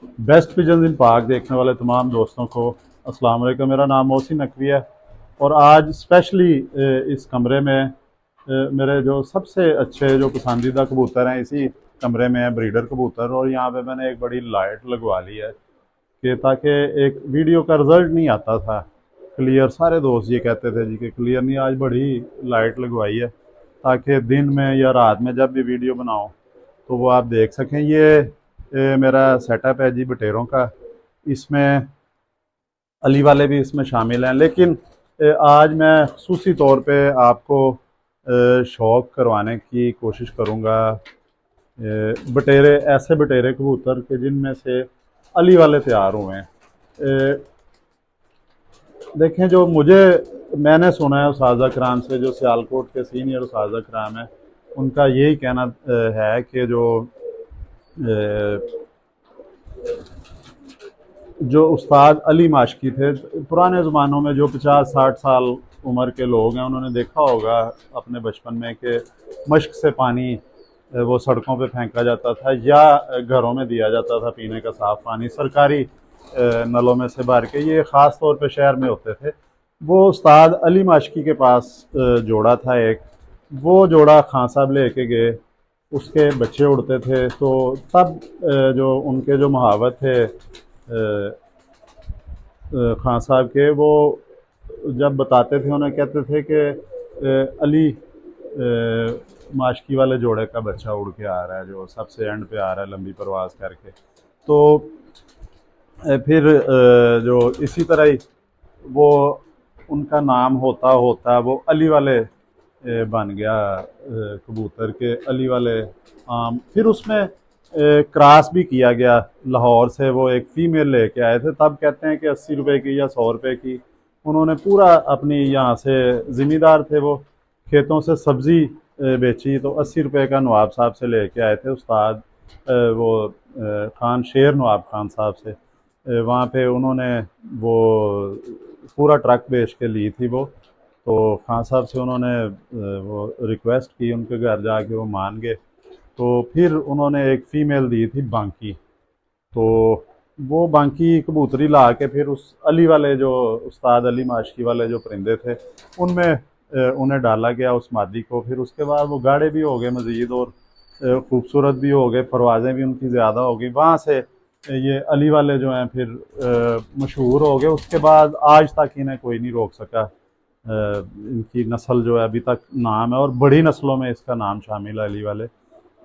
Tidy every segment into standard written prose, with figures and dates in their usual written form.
Best pigeons इन पाक देखने वाले तमाम दोस्तों को अस्सलाम वालेकुम। मेरा नाम मोहसिन नकवी है और आज स्पेशली इस कमरे में मेरे जो सबसे अच्छे जो पसंदीदा कबूतर हैं इसी कमरे में है ब्रीडर कबूतर। और यहाँ पे मैंने एक बड़ी लाइट लगवा ली है कि ताकि एक वीडियो का रिजल्ट नहीं आता था क्लियर। सारे दोस्त ये कहते थे जी कि क्लियर नहीं, आज बड़ी लाइट लगवाई है ताकि दिन में या रात में जब भी वीडियो बनाओ तो वो आप देख सकें। ये मेरा सेटअप है जी बटेरों का। इसमें अली वाले भी इसमें शामिल हैं, लेकिन आज मैं खसूसी तौर पे आपको शौक करवाने की कोशिश करूँगा बटेरे, ऐसे बटेरे कबूतर के जिनमें से अली वाले तैयार हुए हैं। देखें, जो मैंने सुना है उस्ताद कराम से, जो सियालकोट के सीनियर उस्ताद कराम है, उनका यही कहना है कि जो उस्ताद अली माशकी थे पुराने ज़मानों में, जो 50-60 साल उम्र के लोग हैं, उन्होंने देखा होगा अपने बचपन में कि मश्क से पानी वो सड़कों पे फेंका जाता था या घरों में दिया जाता था पीने का साफ़ पानी सरकारी नलों में से भर के। ये ख़ास तौर पे शहर में होते थे। वो उस्ताद अली माशकी के पास जोड़ा था एक, वो जोड़ा खान साहब लेके गए, उसके बच्चे उड़ते थे। तो तब जो उनके जो मुहावत थे खान साहब के, वो जब बताते थे उन्हें कहते थे कि अली माशकी वाले जोड़े का बच्चा उड़ के आ रहा है, जो सबसे एंड पे आ रहा है लंबी परवाज़ करके। तो फिर जो इसी तरह ही वो उनका नाम होता होता वो अली वाले बन गया कबूतर के अली वाले आम। फिर उसमें क्रॉस भी किया गया, लाहौर से वो एक फ़ीमेल लेके आए थे। तब कहते हैं कि 80 रुपए की या 100 रुपए की उन्होंने पूरा अपनी, यहाँ से ज़मींदार थे वो, खेतों से सब्ज़ी बेची तो 80 रुपए का नवाब साहब से लेके आए थे उस्ताद वो खान शेर नवाब खान साहब से। वहाँ पे उन्होंने वो पूरा ट्रक बेच के ली थी वो। तो खान साहब से उन्होंने वो रिक्वेस्ट की, उनके घर जाके वो मान गए। तो फिर उन्होंने एक फ़ीमेल दी थी बांकी। तो वो बांकी कबूतरी ला के फिर उस अली वाले, जो उस्ताद अली माशकी वाले जो परिंदे थे, उनमें उन्हें डाला गया उस मादी को। फिर उसके बाद वो गाढ़े भी हो गए मज़ीद और खूबसूरत भी हो गए, परवाज़ें भी उनकी ज़्यादा हो गई। वहाँ से ये अली वाले जो हैं फिर मशहूर हो गए। उसके बाद आज तक इन्हें कोई नहीं रोक सका। इनकी नस्ल जो है अभी तक नाम है और बड़ी नस्लों में इसका नाम शामिल है अली वाले।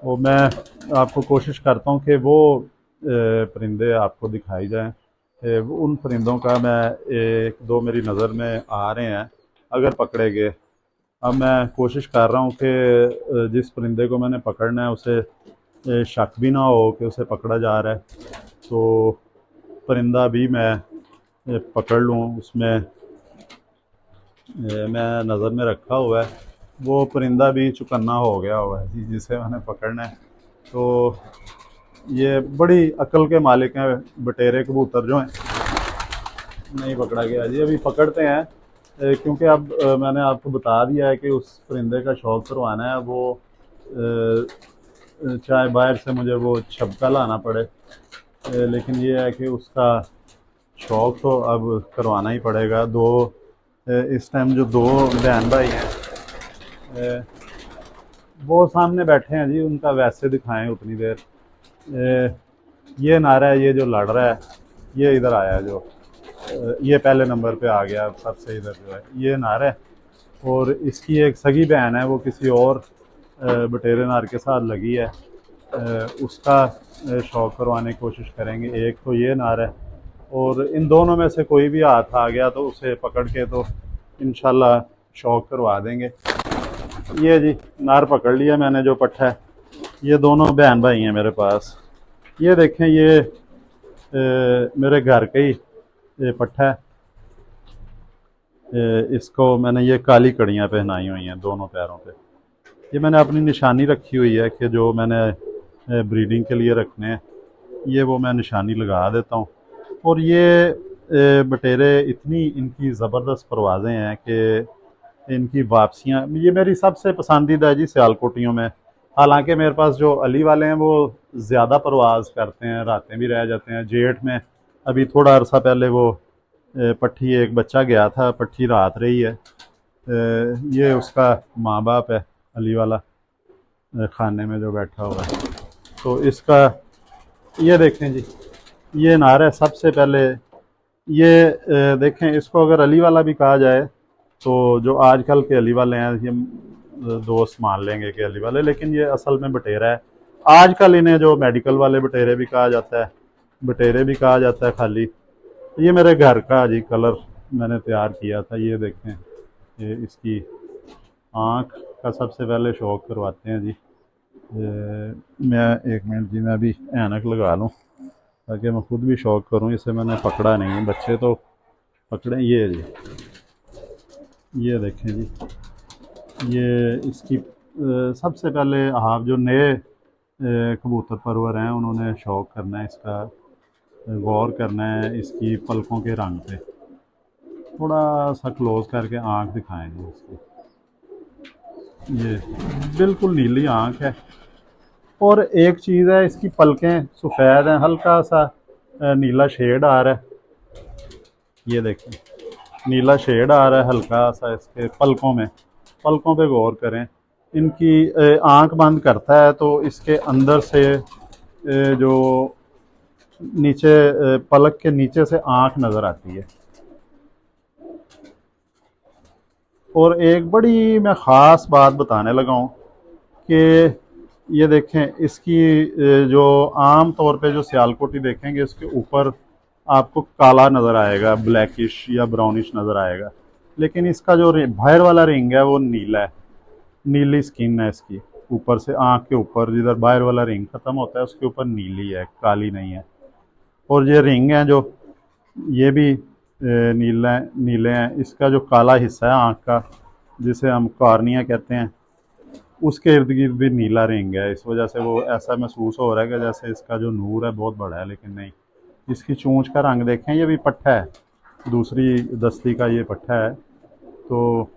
वो मैं आपको कोशिश करता हूँ कि वो परिंदे आपको दिखाई जाएं। उन परिंदों का मैं एक दो मेरी नज़र में आ रहे हैं अगर पकड़े गए। अब मैं कोशिश कर रहा हूँ कि जिस परिंदे को मैंने पकड़ना है उसे शक भी ना हो कि उसे पकड़ा जा रहा है। तो परिंदा भी मैं पकड़ लूँ, उसमें मैं नज़र में रखा हुआ है। वो परिंदा भी चुकन्ना हो गया हुआ है जी, जिसे मैंने पकड़ना है। तो ये बड़ी अक्ल के मालिक हैं बटेरे कबूतर जो हैं। नहीं पकड़ा गया जी, अभी पकड़ते हैं क्योंकि अब मैंने आपको बता दिया है कि उस परिंदे का शौक करवाना है। वो चाहे बाहर से मुझे वो छबका लाना पड़े, लेकिन ये है कि उसका शौक तो अब करवाना ही पड़ेगा। इस टाइम जो दो बहन भाई हैं वो सामने बैठे हैं जी, उनका वैसे दिखाएं उतनी देर। ये नारा है, ये जो लड़ रहा है ये इधर आया, जो ये पहले नंबर पे आ गया सबसे इधर जो है ये नारा है। और इसकी एक सगी बहन है, वो किसी और बटेरे नार के साथ लगी है। उसका शौक करवाने की कोशिश करेंगे। एक तो ये नार है और इन दोनों में से कोई भी हाथ आ गया तो उसे पकड़ के तो इंशाल्लाह शौक करवा देंगे। ये जी नार पकड़ लिया मैंने, जो पट्ठा है। ये दोनों बहन भाई हैं मेरे पास। ये देखें, ये मेरे घर का ही पट्ठा है। इसको मैंने ये काली कड़ियाँ पहनाई हुई हैं दोनों पैरों पे। ये मैंने अपनी निशानी रखी हुई है कि जो मैंने ब्रीडिंग के लिए रखने हैं, ये वो मैं निशानी लगा देता हूँ। और ये बटेरे इतनी इनकी ज़बरदस्त परवाज़ें हैं कि इनकी वापसियाँ, ये मेरी सबसे पसंदीदा है जी सियालकोटियों में। हालांकि मेरे पास जो अली वाले हैं वो ज़्यादा परवाज़ करते हैं, रातें भी रह जाते हैं। जेठ में अभी थोड़ा अरसा पहले वो पट्ठी एक बच्चा गया था, पट्ठी रात रही है। ये उसका माँ बाप है, अली वाला खाने में जो बैठा हुआ है। तो इसका ये देखें जी, ये नार है सबसे पहले। ये देखें, इसको अगर अली वाला भी कहा जाए तो जो आजकल के अली वाले हैं ये दोस्त मान लेंगे कि अली वाले, लेकिन ये असल में बटेरा है। आजकल इन्हें जो मेडिकल वाले बटेरे भी कहा जाता है, बटेरे भी कहा जाता है खाली। ये मेरे घर का जी कलर मैंने तैयार किया था। ये देखें, ये इसकी आँख का सबसे पहले शौक करवाते हैं जी। मैं एक मिनट जी, मैं अभी ऐनक लगा लूँ ताकि मैं खुद भी शौक करूँ। इसे मैंने पकड़ा नहीं है, बच्चे तो पकड़े। ये जी, ये देखें जी, ये इसकी सबसे पहले आप जो नए कबूतर परवर हैं उन्होंने शौक करना है इसका, गौर करना है इसकी पलकों के रंग पे। थोड़ा सा क्लोज करके आँख दिखाएंगे इसकी। ये बिल्कुल नीली आँख है। और एक चीज़ है, इसकी पलकें सफ़ेद हैं, हल्का सा नीला शेड आ रहा है। ये देखें, नीला शेड आ रहा है हल्का सा इसके पलकों में। पलकों पे गौर करें। इनकी आँख बंद करता है तो इसके अंदर से जो नीचे पलक के नीचे से आँख नज़र आती है। और एक बड़ी मैं ख़ास बात बताने लगा हूँ कि ये देखें, इसकी जो आम तौर पे जो सियालकोटी देखेंगे इसके ऊपर आपको काला नज़र आएगा, ब्लैकिश या ब्राउनिश नज़र आएगा। लेकिन इसका जो बाहर वाला रिंग है वो नीला है, नीली स्किन है इसकी। ऊपर से आँख के ऊपर जिधर बाहर वाला रिंग ख़त्म होता है उसके ऊपर नीली है, काली नहीं है। और ये रिंग हैं जो, ये भी नीले नीले हैं। इसका जो काला हिस्सा है आँख का, जिसे हम कॉर्निया कहते हैं, उसके इर्द गिर्द भी नीला रिंग है। इस वजह से वो ऐसा महसूस हो रहा है कि जैसे इसका जो नूर है बहुत बड़ा है, लेकिन नहीं। इसकी चोंच का रंग देखें, ये भी पट्टा है, दूसरी दस्ती का ये पट्टा है। तो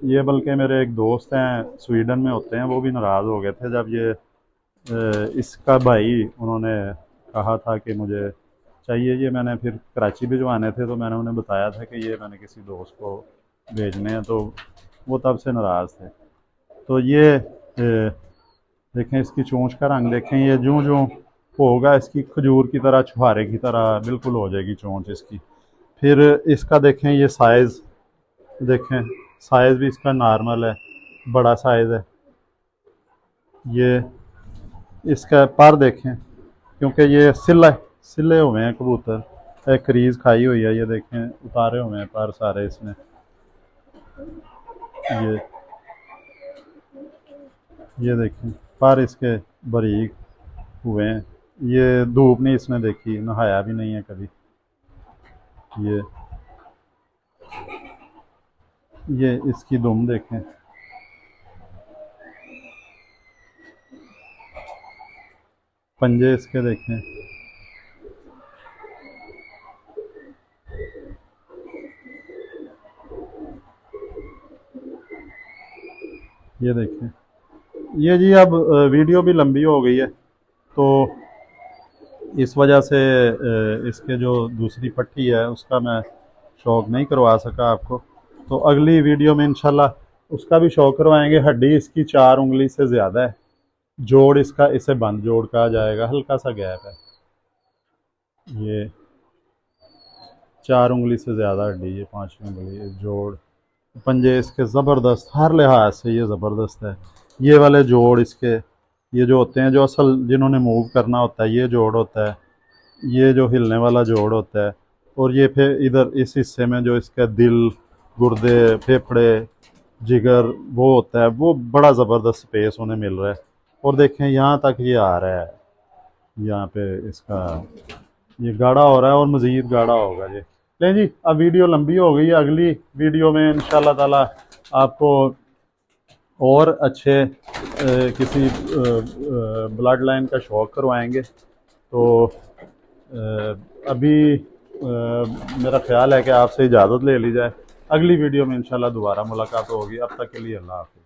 ये बल्कि मेरे एक दोस्त हैं स्वीडन में होते हैं, वो भी नाराज़ हो गए थे जब ये इसका भाई उन्होंने कहा था कि मुझे चाहिए। ये मैंने फिर कराची भिजवाने थे तो मैंने उन्हें बताया था कि ये मैंने किसी दोस्त को भेजने हैं, तो वो तब से नाराज़ थे। तो ये देखें, इसकी चोंच का रंग देखें, ये जूं जूं होगा इसकी खजूर की तरह, छुहारे की तरह बिल्कुल हो जाएगी चोंच इसकी। फिर इसका देखें, ये साइज़ देखें, साइज़ भी इसका नॉर्मल है, बड़ा साइज़ है। ये इसका पर देखें, क्योंकि ये सिले हुए हैं कबूतर, एक क्रीज खाई हुई है। ये देखें, उतारे हुए हैं पर सारे इसमें। ये ये देखें, पर इसके बारीक हुए हैं। ये धूप नहीं इसने देखी, नहाया भी नहीं है कभी। ये इसकी दुम देखें, पंजे इसके देखें। ये देखें, ये जी अब वीडियो भी लंबी हो गई है तो इस वजह से इसके जो दूसरी पट्टी है उसका मैं शौक नहीं करवा सका आपको। तो अगली वीडियो में इंशाल्लाह उसका भी शौक करवाएंगे। हड्डी इसकी 4 उंगली से ज़्यादा है, जोड़ इसका, इसे बंद जोड़ कहा जाएगा, हल्का सा गैप है। ये 4 उंगली से ज़्यादा हड्डी, ये 5वीं उंगली जोड़। पंजे इसके ज़बरदस्त, हर लिहाज से ये ज़बरदस्त है। ये वाले जोड़ इसके, ये जो होते हैं, जो असल जिन्होंने मूव करना होता है, ये जोड़ होता है। ये जो हिलने वाला जोड़ होता है। और ये फिर इधर इस हिस्से में जो इसका दिल, गुर्दे, फेफड़े, जिगर वो होता है, वो बड़ा ज़बरदस्त स्पेस उन्हें मिल रहा है। और देखें यहाँ तक ये आ रहा है, यहाँ पे इसका ये गाढ़ा हो रहा है और मज़ीद गाढ़ा होगा। ये लें जी, अब वीडियो लंबी हो गई है। अगली वीडियो में इंशाल्लाह ताला आपको और अच्छे किसी ब्लड लाइन का शौक करवाएंगे। तो अभी मेरा ख्याल है कि आपसे इजाज़त ले ली जाए। अगली वीडियो में इंशाल्लाह दोबारा मुलाकात होगी। अब तक के लिए अल्लाह हाफिज़।